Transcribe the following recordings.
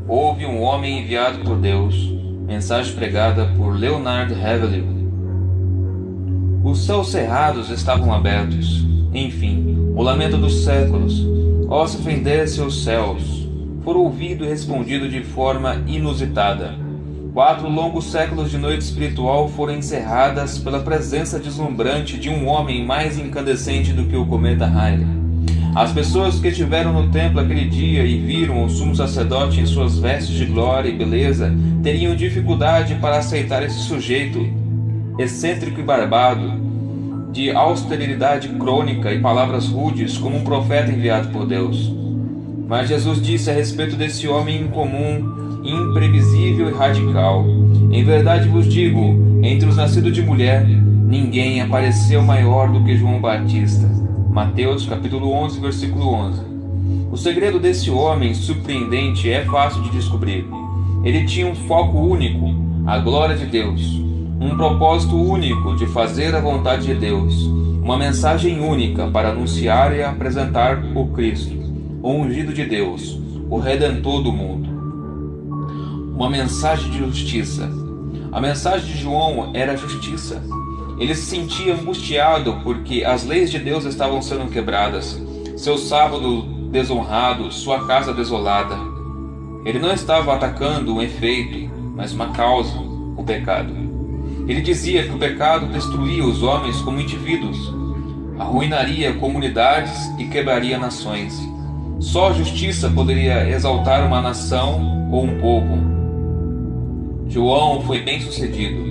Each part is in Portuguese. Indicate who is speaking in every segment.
Speaker 1: Houve um homem enviado por Deus. Mensagem pregada por Leonard Ravenhill. Os céus cerrados estavam abertos. Enfim, o lamento dos séculos. Ó, se fendesse os céus, for ouvido e respondido de forma inusitada. 4 longos séculos de noite espiritual foram encerradas pela presença deslumbrante de um homem mais incandescente do que o cometa Halley. As pessoas que estiveram no templo aquele dia e viram o sumo sacerdote em suas vestes de glória e beleza teriam dificuldade para aceitar esse sujeito excêntrico e barbado, de austeridade crônica e palavras rudes, como um profeta enviado por Deus. Mas Jesus disse a respeito desse homem incomum, imprevisível e radical: em verdade vos digo, entre os nascidos de mulher, ninguém apareceu maior do que João Batista. Mateus capítulo 11, versículo 11. O segredo desse homem surpreendente é fácil de descobrir. Ele tinha um foco único, a glória de Deus, um propósito único de fazer a vontade de Deus, uma mensagem única para anunciar e apresentar o Cristo, o ungido de Deus, o Redentor do mundo. Uma mensagem de justiça. A mensagem de João era a justiça. Ele se sentia angustiado porque as leis de Deus estavam sendo quebradas, seu sábado desonrado, sua casa desolada. Ele não estava atacando um efeito, mas uma causa, o pecado. Ele dizia que o pecado destruía os homens como indivíduos, arruinaria comunidades e quebraria nações. Só a justiça poderia exaltar uma nação ou um povo. João foi bem sucedido,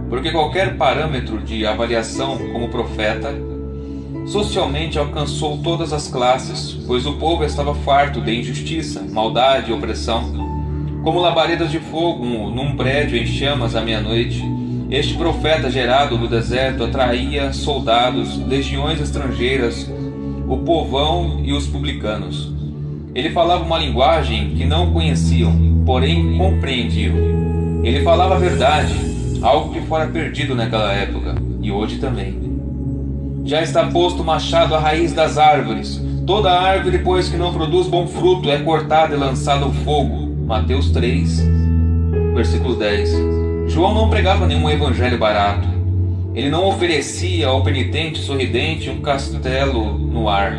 Speaker 1: porque qualquer parâmetro de avaliação como profeta socialmente alcançou todas as classes, pois o povo estava farto de injustiça, maldade e opressão. Como labaredas de fogo num prédio em chamas à meia-noite, este profeta gerado no deserto atraía soldados, legiões estrangeiras, o povão e os publicanos. Ele falava uma linguagem que não conheciam, porém compreendiam. Ele falava a verdade, algo que fora perdido naquela época, e hoje também. Já está posto o machado à raiz das árvores. Toda árvore, pois, que não produz bom fruto, é cortada e lançada ao fogo. Mateus 3, versículo 10. João não pregava nenhum evangelho barato. Ele não oferecia ao penitente sorridente um castelo no ar,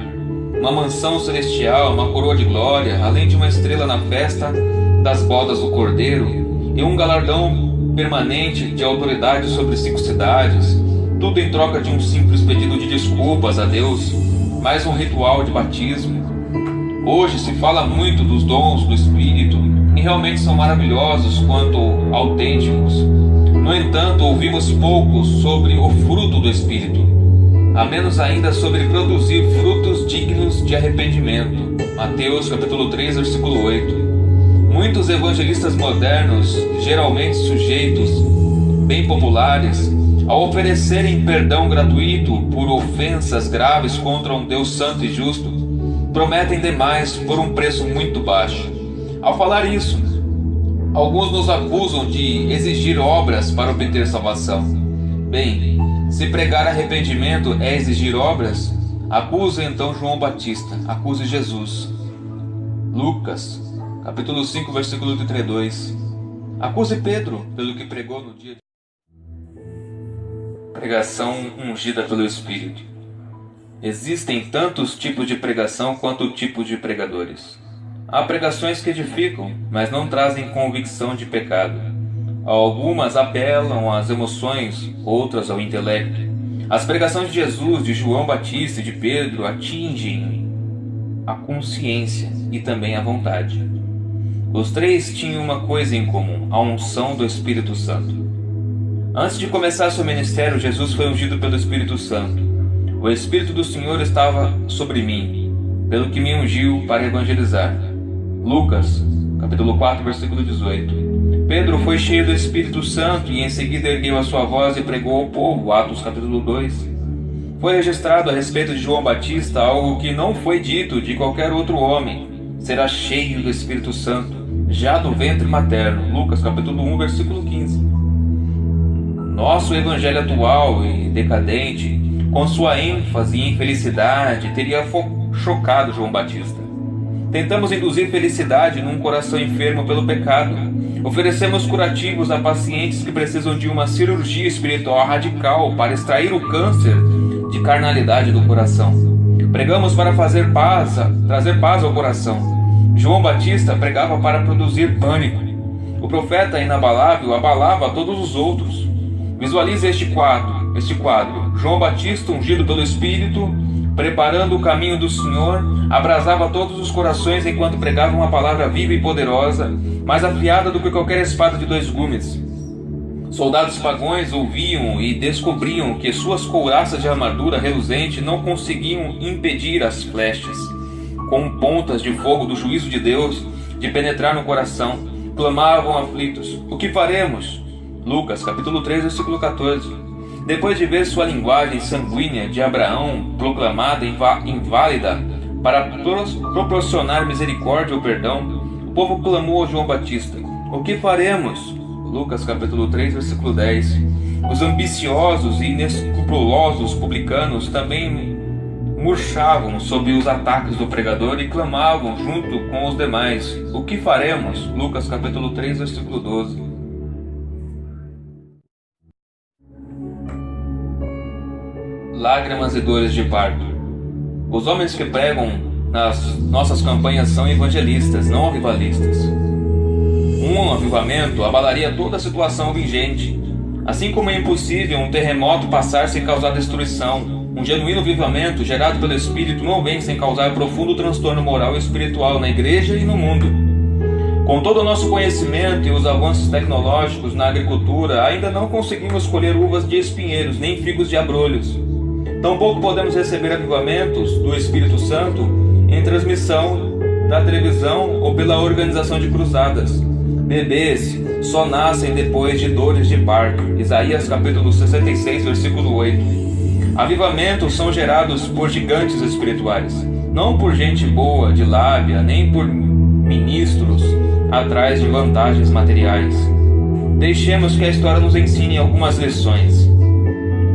Speaker 1: uma mansão celestial, uma coroa de glória, além de uma estrela na festa das bodas do Cordeiro e um galardão permanente de autoridade sobre 5 cidades, tudo em troca de um simples pedido de desculpas a Deus, mais um ritual de batismo. Hoje se fala muito dos dons do Espírito, e realmente são maravilhosos quanto autênticos. No entanto, ouvimos pouco sobre o fruto do Espírito, a menos ainda sobre produzir frutos dignos de arrependimento. Mateus capítulo 3, versículo 8. Muitos evangelistas modernos, geralmente sujeitos bem populares, ao oferecerem perdão gratuito por ofensas graves contra um Deus santo e justo, prometem demais por um preço muito baixo. Ao falar isso, alguns nos acusam de exigir obras para obter salvação. Bem, se pregar arrependimento é exigir obras, acuse então João Batista, acuse Jesus. Lucas capítulo 5, versículo 32. Acuse Pedro pelo que pregou no dia de pregação ungida pelo Espírito. Existem tantos tipos de pregação quanto tipos de pregadores. Há pregações que edificam, mas não trazem convicção de pecado. Algumas apelam às emoções, outras ao intelecto. As pregações de Jesus, de João Batista e de Pedro atingem a consciência e também a vontade. Os 3 tinham uma coisa em comum: a unção do Espírito Santo. Antes de começar seu ministério, Jesus foi ungido pelo Espírito Santo. O Espírito do Senhor estava sobre mim, pelo que me ungiu para evangelizar. Lucas, capítulo 4, versículo 18. Pedro foi cheio do Espírito Santo e em seguida ergueu a sua voz e pregou ao povo. Atos, capítulo 2. Foi registrado a respeito de João Batista algo que não foi dito de qualquer outro homem: será cheio do Espírito Santo, já do ventre materno. Lucas capítulo 1, versículo 15. Nosso evangelho atual e decadente, com sua ênfase em felicidade, teria chocado João Batista. Tentamos induzir felicidade num coração enfermo pelo pecado. Oferecemos curativos a pacientes que precisam de uma cirurgia espiritual radical para extrair o câncer de carnalidade do coração. Pregamos para trazer paz ao coração. João Batista pregava para produzir pânico. O profeta inabalável abalava a todos os outros. Visualize este quadro. João Batista, ungido pelo Espírito, preparando o caminho do Senhor, abrasava todos os corações enquanto pregava uma palavra viva e poderosa, mais afiada do que qualquer espada de 2 gumes. Soldados pagãos ouviam e descobriam que suas couraças de armadura reluzente não conseguiam impedir as flechas, com pontas de fogo do juízo de Deus, de penetrar no coração. Clamavam aflitos: o que faremos? Lucas capítulo 3, versículo 14. Depois de ver sua linguagem sanguínea de Abraão proclamada inválida para proporcionar misericórdia ou perdão, o povo clamou a João Batista: o que faremos? Lucas capítulo 3, versículo 10. Os ambiciosos e inescrupulosos publicanos também murchavam sob os ataques do pregador e clamavam junto com os demais: o que faremos? Lucas capítulo 3, versículo 12. Lágrimas e dores de parto. Os homens que pregam nas nossas campanhas são evangelistas, não avivalistas. Um avivamento abalaria toda a situação vigente. Assim como é impossível um terremoto passar sem causar destruição, um genuíno avivamento gerado pelo Espírito não vem sem causar profundo transtorno moral e espiritual na igreja e no mundo. Com todo o nosso conhecimento e os avanços tecnológicos na agricultura, ainda não conseguimos colher uvas de espinheiros nem figos de abrolhos. Tampouco podemos receber avivamentos do Espírito Santo em transmissão da televisão ou pela organização de cruzadas. Bebês só nascem depois de dores de parto. Isaías capítulo 66, versículo 8. Avivamentos são gerados por gigantes espirituais, não por gente boa de lábia, nem por ministros atrás de vantagens materiais. Deixemos que a história nos ensine algumas lições.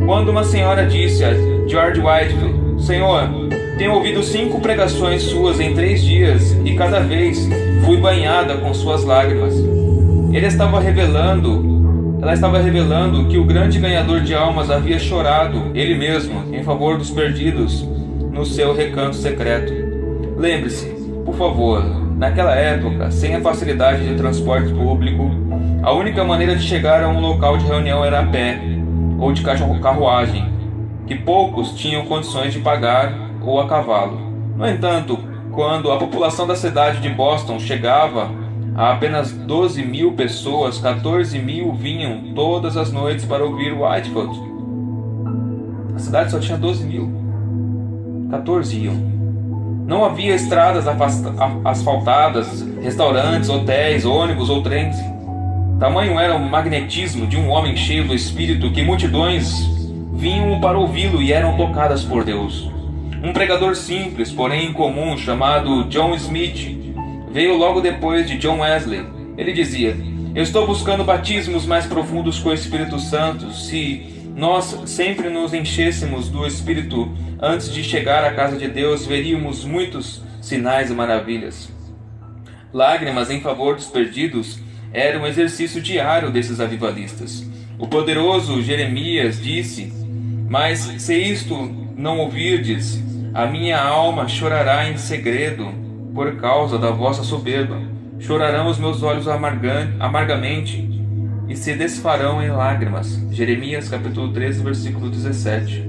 Speaker 1: Quando uma senhora disse a George Whitefield: Senhor, tenho ouvido 5 pregações suas em 3 dias e cada vez fui banhada com suas lágrimas. Ela estava revelando que o grande ganhador de almas havia chorado, ele mesmo, em favor dos perdidos, no seu recanto secreto. Lembre-se, por favor, naquela época, sem a facilidade de transporte público, a única maneira de chegar a um local de reunião era a pé ou de carruagem, que poucos tinham condições de pagar, ou a cavalo. No entanto, quando a população da cidade de Boston chegava a apenas 12.000 pessoas, 14.000 vinham todas as noites para ouvir Whitefield. A cidade só tinha 12.000. 14 iam. Não havia estradas asfaltadas, restaurantes, hotéis, ônibus ou trens. Tamanho era o magnetismo de um homem cheio do Espírito que multidões vinham para ouvi-lo e eram tocadas por Deus. Um pregador simples, porém incomum, chamado John Smith, veio logo depois de John Wesley. Ele dizia: eu estou buscando batismos mais profundos com o Espírito Santo. Se nós sempre nos enchêssemos do Espírito antes de chegar à casa de Deus, veríamos muitos sinais e maravilhas. Lágrimas em favor dos perdidos era um exercício diário desses avivalistas. O poderoso Jeremias disse: mas se isto não ouvirdes, a minha alma chorará em segredo por causa da vossa soberba. Chorarão os meus olhos amargamente e se desfarão em lágrimas. Jeremias capítulo 13, versículo 17.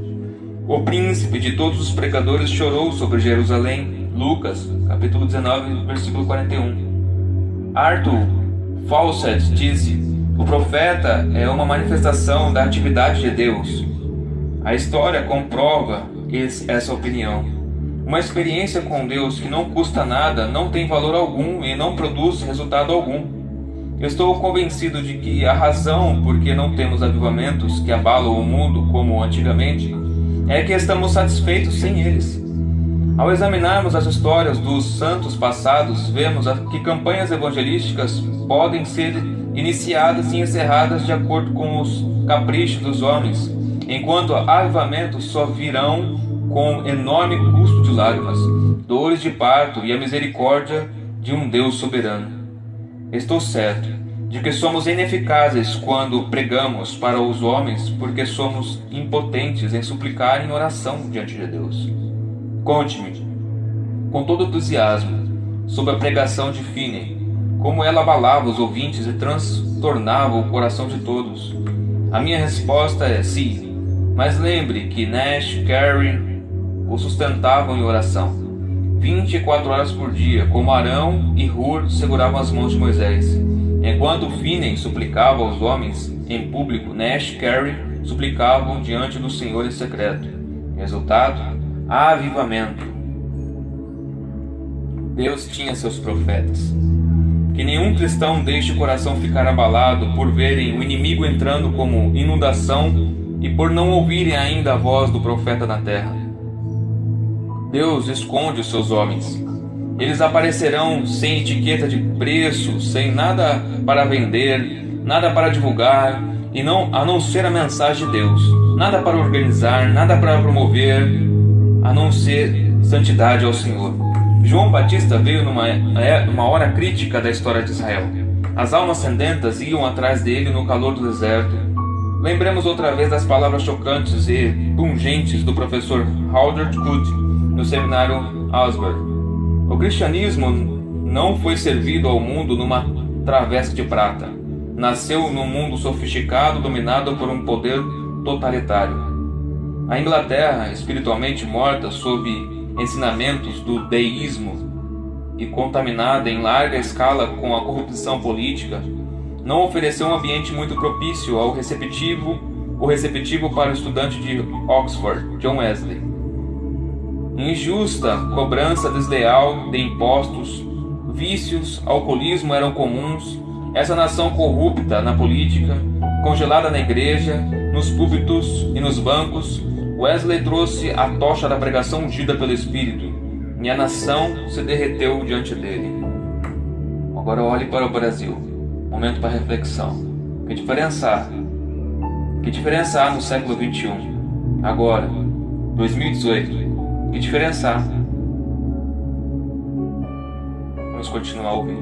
Speaker 1: O príncipe de todos os pregadores chorou sobre Jerusalém. Lucas capítulo 19, versículo 41. Arthur Fawcett disse: o profeta é uma manifestação da atividade de Deus. A história comprova essa opinião. Uma experiência com Deus que não custa nada, não tem valor algum e não produz resultado algum. Eu estou convencido de que a razão por que não temos avivamentos que abalam o mundo como antigamente é que estamos satisfeitos sem eles. Ao examinarmos as histórias dos santos passados, vemos que campanhas evangelísticas podem ser iniciadas e encerradas de acordo com os caprichos dos homens, enquanto avivamentos só virão com enorme custo de lágrimas, dores de parto e a misericórdia de um Deus soberano. Estou certo de que somos ineficazes quando pregamos para os homens porque somos impotentes em suplicar em oração diante de Deus. Conte-me, com todo entusiasmo, sobre a pregação de Finney, como ela abalava os ouvintes e transtornava o coração de todos. A minha resposta é sim, mas lembre que Nash, Carey o sustentavam em oração, 24 horas por dia, como Arão e Hur seguravam as mãos de Moisés. Enquanto Finney suplicava aos homens em público, Nash e Carey suplicavam diante do Senhor em secreto. Resultado: avivamento. Deus tinha seus profetas. Que nenhum cristão deixe o coração ficar abalado por verem o inimigo entrando como inundação e por não ouvirem ainda a voz do profeta na terra. Deus esconde os seus homens. Eles aparecerão sem etiqueta de preço, sem nada para vender, nada para divulgar, a não ser a mensagem de Deus. Nada para organizar, nada para promover, a não ser santidade ao Senhor. João Batista veio numa hora crítica da história de Israel. As almas sedentas iam atrás dele no calor do deserto. Lembremos outra vez das palavras chocantes e pungentes do professor Howard Good no seminário Augsburg. O cristianismo não foi servido ao mundo numa travessa de prata. Nasceu num mundo sofisticado dominado por um poder totalitário. A Inglaterra, espiritualmente morta sob ensinamentos do deísmo e contaminada em larga escala com a corrupção política, não ofereceu um ambiente muito propício o receptivo para o estudante de Oxford, John Wesley. Injusta cobrança desleal de impostos, vícios, alcoolismo eram comuns. Essa nação corrupta na política, congelada na igreja, nos púlpitos e nos bancos, Wesley trouxe a tocha da pregação ungida pelo Espírito, e a nação se derreteu diante dele. Agora olhe para o Brasil. Momento para reflexão. Que diferença há no século XXI? Agora, 2018. Que diferença há? Vamos continuar a ouvir.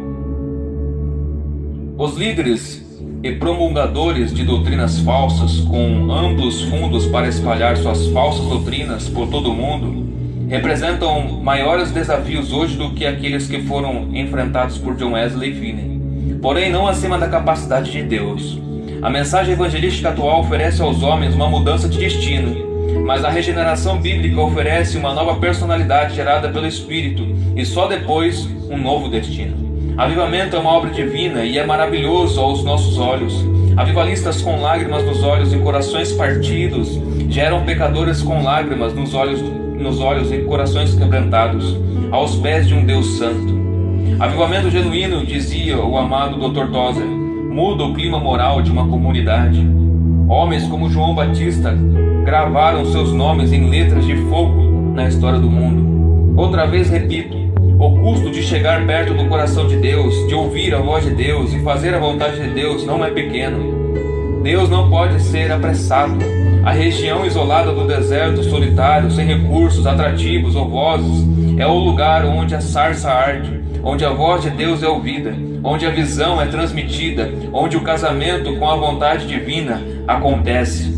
Speaker 1: Os líderes e promulgadores de doutrinas falsas, com amplos fundos para espalhar suas falsas doutrinas por todo o mundo, representam maiores desafios hoje do que aqueles que foram enfrentados por John Wesley e Finney, porém não acima da capacidade de Deus. A mensagem evangelística atual oferece aos homens uma mudança de destino, mas a regeneração bíblica oferece uma nova personalidade gerada pelo Espírito e só depois um novo destino. Avivamento é uma obra divina e é maravilhoso aos nossos olhos. Avivalistas com lágrimas nos olhos e corações partidos geram pecadores com lágrimas nos olhos e corações quebrantados, aos pés de um Deus santo. Avivamento genuíno, dizia o amado Dr. Tozer, muda o clima moral de uma comunidade. Homens como João Batista gravaram seus nomes em letras de fogo na história do mundo. Outra vez repito, o custo de chegar perto do coração de Deus, de ouvir a voz de Deus e fazer a vontade de Deus não é pequeno. Deus não pode ser apressado. A região isolada do deserto solitário, sem recursos atrativos ou vozes, é o lugar onde a sarça arde, onde a voz de Deus é ouvida, onde a visão é transmitida, onde o casamento com a vontade divina acontece.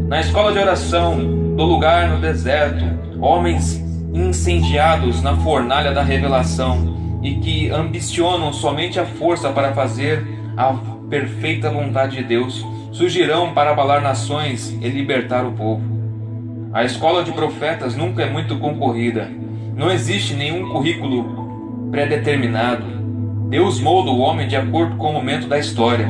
Speaker 1: Na escola de oração, do lugar no deserto, homens incendiados na fornalha da revelação e que ambicionam somente a força para fazer a perfeita vontade de Deus, surgirão para abalar nações e libertar o povo. A escola de profetas nunca é muito concorrida. Não existe nenhum currículo pré-determinado. Deus molda o homem de acordo com o momento da história.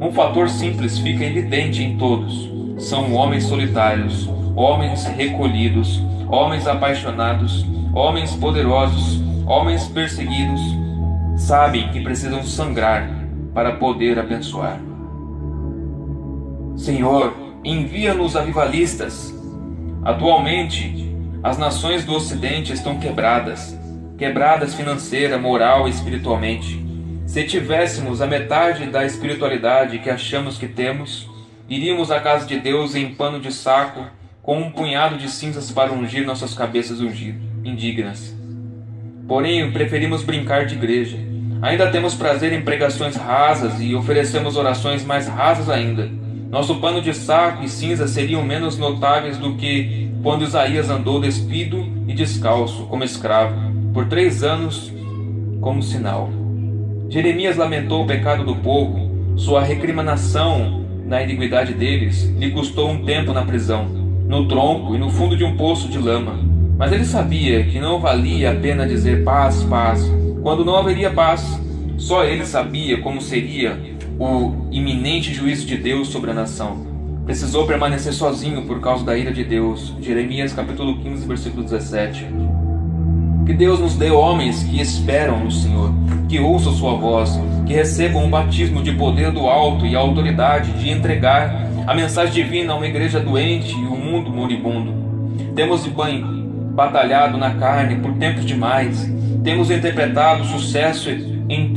Speaker 1: Um fator simples fica evidente em todos. São homens solitários, homens recolhidos, homens apaixonados, homens poderosos, homens perseguidos. Sabem que precisam sangrar para poder abençoar. Senhor, envia-nos avivalistas. Atualmente, as nações do Ocidente estão quebradas financeira, moral e espiritualmente. Se tivéssemos a metade da espiritualidade que achamos que temos, iríamos à casa de Deus em pano de saco, com um punhado de cinzas para ungir nossas cabeças indignas. Porém, preferimos brincar de igreja. Ainda temos prazer em pregações rasas e oferecemos orações mais rasas ainda. Nosso pano de saco e cinza seriam menos notáveis do que quando Isaías andou despido e descalço, como escravo, por 3 anos como sinal. Jeremias lamentou o pecado do povo. Sua recriminação na iniquidade deles lhe custou um tempo na prisão, no tronco e no fundo de um poço de lama. Mas ele sabia que não valia a pena dizer paz, paz, quando não haveria paz. Só ele sabia como seria o iminente juízo de Deus sobre a nação. Precisou permanecer sozinho por causa da ira de Deus. Jeremias capítulo 15, versículo 17. Que Deus nos dê homens que esperam no Senhor, que ouçam sua voz, que recebam um batismo de poder do alto e a autoridade de entregar a mensagem divina a uma igreja doente e um mundo moribundo. Temos batalhado na carne por tempos demais. Temos interpretado sucesso em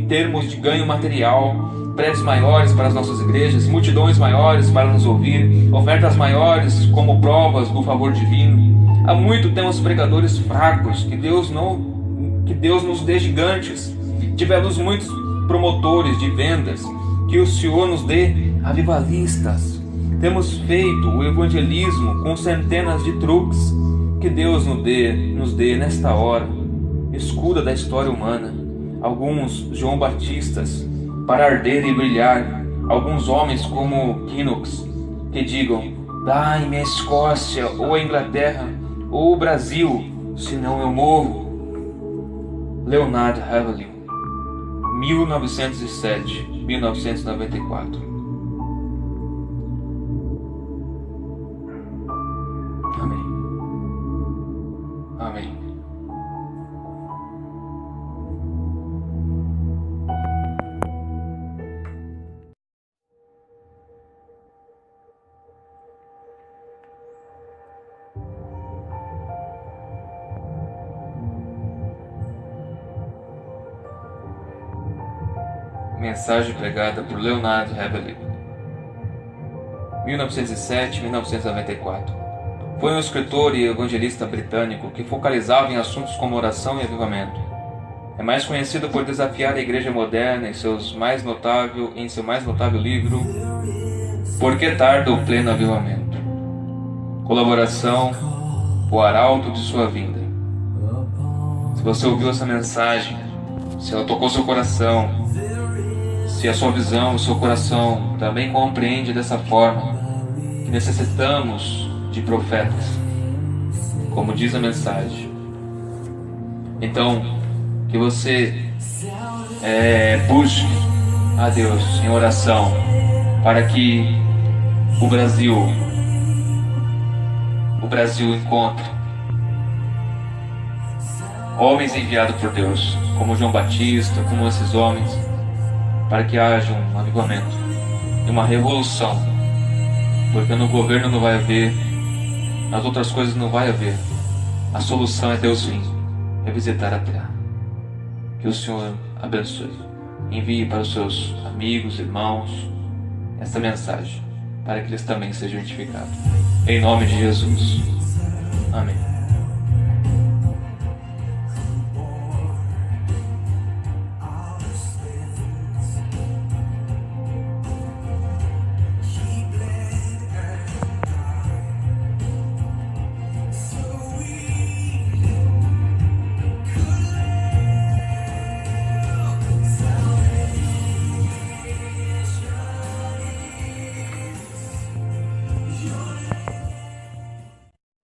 Speaker 1: termos de ganho material, prédios maiores para as nossas igrejas, multidões maiores para nos ouvir, ofertas maiores como provas do favor divino. Há muito temos pregadores fracos, que Deus nos dê gigantes. Tivemos muitos promotores de vendas, que o Senhor nos dê avivalistas. Temos feito o evangelismo com centenas de truques. Que Deus nos dê nesta hora escuda da história humana, alguns João Batistas para arder e brilhar, alguns homens como Knox que digam: dai-me a Escócia ou a Inglaterra ou o Brasil, senão eu morro. Leonard Ravenhill, 1907-1994. Amém. Amém. Mensagem pregada por Leonard Ravenhill, 1907-1994. Foi um escritor e evangelista britânico que focalizava em assuntos como oração e avivamento. É mais conhecido por desafiar a igreja moderna em seu mais notável livro Por que tarda o pleno avivamento? Colaboração, o arauto de sua vinda. Se você ouviu essa mensagem, se ela tocou seu coração, se a sua visão, o seu coração também compreende dessa forma, que necessitamos de profetas, como diz a mensagem, então que você busque a Deus em oração para que o Brasil encontre homens enviados por Deus, como João Batista, como esses homens, para que haja um avivamento e uma revolução, porque no governo não vai haver, nas outras coisas não vai haver. A solução é Deus vir revisitar a terra. Que o Senhor abençoe. Envie para os seus amigos, irmãos, esta mensagem, para que eles também sejam edificados. Em nome de Jesus. Amém.